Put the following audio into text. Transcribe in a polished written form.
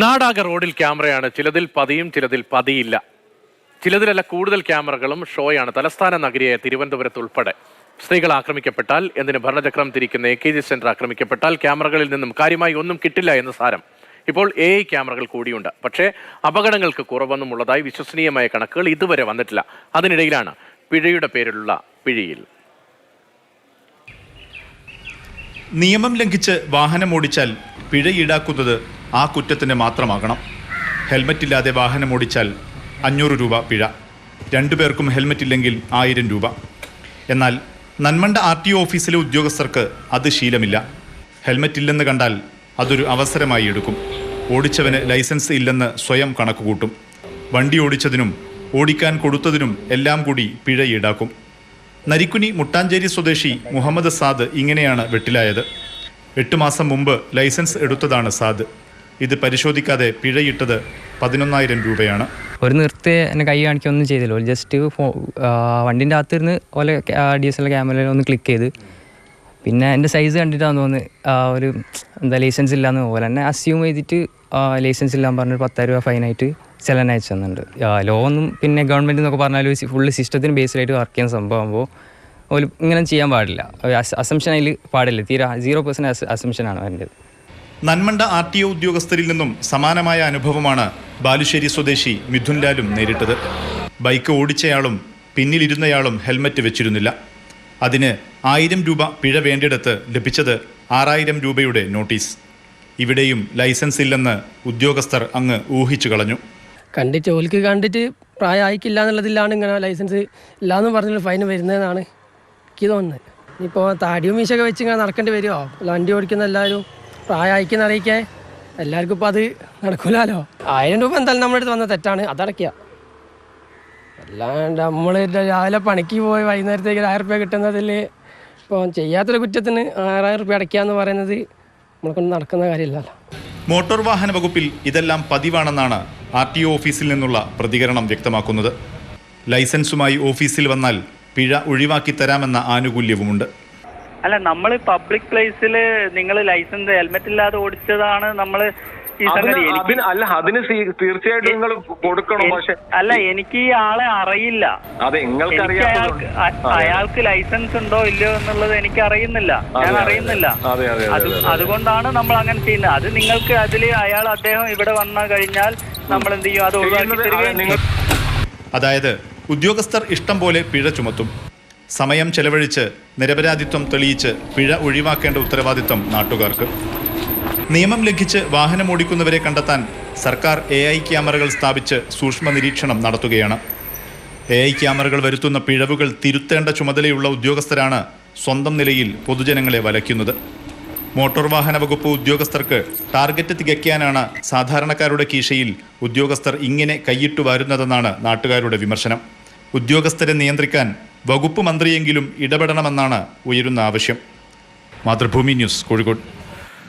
നാടാകെ റോഡിൽ ക്യാമറയാണ്. ചിലതിൽ പതിയും, ചിലതിൽ പതിയില്ല. ചിലതിലല്ല കൂടുതൽ ക്യാമറകളും ഷോയാണ്. തലസ്ഥാന നഗരിയായ തിരുവനന്തപുരത്ത് ഉൾപ്പെടെ സ്ത്രീകൾ ആക്രമിക്കപ്പെട്ടാൽ, എന്തിന് ഭരണചക്രം തിരിക്കുന്ന AKG സെന്റർ ആക്രമിക്കപ്പെട്ടാൽ ക്യാമറകളിൽ നിന്നും കാര്യമായി ഒന്നും കിട്ടില്ല എന്ന് സാരം. ഇപ്പോൾ AI ക്യാമറകൾ കൂടിയുണ്ട്. പക്ഷേ അപകടങ്ങൾക്ക് കുറവൊന്നും ഉള്ളതായി വിശ്വസനീയമായ കണക്കുകൾ ഇതുവരെ വന്നിട്ടില്ല. അതിനിടയിലാണ് പിഴയുടെ പേരിലുള്ള പിഴയിൽ. നിയമം ലംഘിച്ച് വാഹനമോടിച്ചാൽ പിഴ ഈടാക്കുന്നത് ആ കുറ്റത്തിന് മാത്രമാകണം. ഹെൽമറ്റില്ലാതെ വാഹനമോടിച്ചാൽ 500 രൂപ പിഴ, രണ്ടുപേർക്കും ഹെൽമറ്റ് ഇല്ലെങ്കിൽ 1000 രൂപ. എന്നാൽ നന്മണ്ട RTO ഓഫീസിലെ ഉദ്യോഗസ്ഥർക്ക് അത് ശീലമില്ല. ഹെൽമറ്റ് ഇല്ലെന്ന് കണ്ടാൽ അതൊരു അവസരമായി എടുക്കും. ഓടിച്ചവന് ലൈസൻസ് ഇല്ലെന്ന് സ്വയം കണക്കുകൂട്ടും. വണ്ടി ഓടിച്ചതിനും ഓടിക്കാൻ കൊടുത്തതിനും എല്ലാം കൂടി പിഴ ഈടാക്കും. നരിക്കുനി മുട്ടാഞ്ചേരി സ്വദേശി മുഹമ്മദ് സാദ് ഇങ്ങനെയാണ് വെട്ടിലായത്. 8 മാസം മുമ്പ് ലൈസൻസ് എടുത്തതാണ് സാദ്. ഇത് പരിശോധിക്കാതെ പിഴയിട്ടത് 11,000 രൂപയാണ്. ഒരു നിർത്തി എന്നെ കൈ കാണിക്കൊന്നും ചെയ്തില്ല. ജസ്റ്റ് വണ്ടിൻ്റെ അകത്തിരുന്ന് ഓലെ DSLR ക്യാമറയിൽ ഒന്ന് ക്ലിക്ക് ചെയ്ത്, പിന്നെ എൻ്റെ സൈസ് കണ്ടിട്ടാന്ന് തോന്നുന്നു ഒരു ലൈസൻസ് ഇല്ലയെന്ന് പോലെ തന്നെ അസ്യൂം ചെയ്തിട്ട് ലൈസൻസ് ഇല്ലാന്ന് പറഞ്ഞൊരു 10,000 രൂപ ഫൈനായിട്ട് ചെലൻ അയച്ചു തന്നിട്ടുണ്ട്. ലോ ഒന്നും പിന്നെ ഗവൺമെൻറ് എന്നൊക്കെ പറഞ്ഞാൽ ഫുള്ള് സിസ്റ്റത്തിന് ബേസ്ഡായിട്ട് വർക്ക് ചെയ്യുന്ന സംഭവമാകുമ്പോൾ ഒരു ഇങ്ങനെ ചെയ്യാൻ പാടില്ല. അസംഷൻ അതിൽ പാടില്ല. തീരെ 0% അസംഷനാണ് വേണ്ടത്. നന്മണ്ട RTO ഉദ്യോഗസ്ഥരിൽ നിന്നും സമാനമായ അനുഭവമാണ് ബാലുശ്ശേരി സ്വദേശി മിഥുൻ ലാലും നേരിട്ടത്. ബൈക്ക് ഓടിച്ചയാളും പിന്നിലിരുന്നയാളും ഹെൽമറ്റ് വെച്ചിരുന്നില്ല. അതിന് 1000 രൂപ പിഴ വേണ്ടിയിടത്ത് ലഭിച്ചത് 6000 രൂപയുടെ നോട്ടീസ്. ഇവിടെയും ലൈസൻസ് ഇല്ലെന്ന് ഉദ്യോഗസ്ഥർ അങ്ങ് ഊഹിച്ചു കളഞ്ഞു. കണ്ടിട്ട് ഓൽക്ക് കണ്ടിട്ട് പ്രായമായിക്കില്ല എന്നുള്ളതിലാണ് ഇങ്ങനെ ലൈസൻസ് ഇല്ലയെന്ന് പറഞ്ഞൊരു ഫൈൻ വരുന്നതെന്നാണ് എനിക്ക് തോന്നുന്നത്. ഇപ്പോൾ താടിയും മീശൊക്കെ വെച്ച് ഇങ്ങനെ നടക്കേണ്ടി വരുമോ? വണ്ടി ഓടിക്കുന്ന എല്ലാവരും പ്രായമായിക്കെന്ന് അറിയിക്കാൻ എല്ലാവർക്കും ഇപ്പോൾ അത് നടക്കില്ലല്ലോ. 1000 രൂപ എന്തായാലും നമ്മുടെ അടുത്ത് വന്ന തെറ്റാണ്, അതടയ്ക്കുക. അല്ലാണ്ട് നമ്മൾ രാവിലെ പണിക്ക് പോയി വൈകുന്നേരത്തേക്ക് 1000 രൂപ കിട്ടുന്നതിൽ ഇപ്പോൾ ചെയ്യാത്തൊരു കുറ്റത്തിന് 6000 രൂപ അടയ്ക്കുക എന്ന് പറയുന്നത് നമ്മളെക്കൊണ്ട് നടക്കുന്ന കാര്യമില്ലല്ലോ. മോട്ടോർ വാഹന വകുപ്പിൽ ഇതെല്ലാം പതിവാണെന്നാണ് RTO ഓഫീസിൽ നിന്നുള്ള പ്രതികരണം വ്യക്തമാക്കുന്നത്. ലൈസൻസുമായി ഓഫീസിൽ വന്നാൽ പിഴ ഒഴിവാക്കി തരാമെന്ന ആനുകൂല്യവുമുണ്ട്. അല്ല, നമ്മൾ പബ്ലിക് പ്ലേസിൽ നിങ്ങൾ ലൈസൻസ് ഹെൽമെറ്റ് ഇല്ലാതെ ഓടിച്ചതാണ് നമ്മൾ ഈ സംഗതി. അതിന് തീർച്ചയായിട്ടും നിങ്ങൾ കൊടുക്കണം. പക്ഷെ അല്ല, എനിക്ക് ഈ ആളെ അറിയില്ല. അയാൾക്ക് ലൈസൻസ് ഉണ്ടോ ഇല്ലയോ എന്നുള്ളത് എനിക്ക് അറിയുന്നില്ല, ഞാൻ അറിയുന്നില്ല. അതുകൊണ്ടാണ് നമ്മൾ അങ്ങനെ ചെയ്യുന്നത്. അത് നിങ്ങൾക്ക് അദ്ദേഹം ഇവിടെ വന്നു കഴിഞ്ഞാൽ നമ്മൾ എന്ത് ചെയ്യും? അത് ഒഴിവാക്കി. അതായത് ഉദ്യോഗസ്ഥർ ഇഷ്ടം പോലെ പിഴ ചുമത്തും. സമയം ചെലവഴിച്ച് നിരപരാധിത്വം തെളിയിച്ച് പിഴ ഒഴിവാക്കേണ്ട ഉത്തരവാദിത്വം നാട്ടുകാർക്ക്. നിയമം ലംഘിച്ച് വാഹനമോടിക്കുന്നവരെ കണ്ടെത്താൻ സർക്കാർ AI ക്യാമറകൾ സ്ഥാപിച്ച് സൂക്ഷ്മ നിരീക്ഷണം നടത്തുകയാണ്. AI ക്യാമറകൾ വരുത്തുന്ന പിഴവുകൾ തിരുത്തേണ്ട ചുമതലയുള്ള ഉദ്യോഗസ്ഥരാണ് സ്വന്തം നിലയിൽ പൊതുജനങ്ങളെ വലയ്ക്കുന്നത്. മോട്ടോർ വാഹന വകുപ്പ് ഉദ്യോഗസ്ഥർക്ക് ടാർഗറ്റ് തികയ്ക്കാനാണ് സാധാരണക്കാരുടെ കീശയിൽ ഉദ്യോഗസ്ഥർ ഇങ്ങനെ കൈയിട്ടു വരുന്നതെന്നാണ് നാട്ടുകാരുടെ വിമർശനം. ഉദ്യോഗസ്ഥരെ നിയന്ത്രിക്കാൻ വകുപ്പ് മന്ത്രിയെങ്കിലും ഇടപെടണമെന്നാണ് ഉയരുന്ന ആവശ്യം. മാതൃഭൂമി ന്യൂസ്, കോഴിക്കോട്.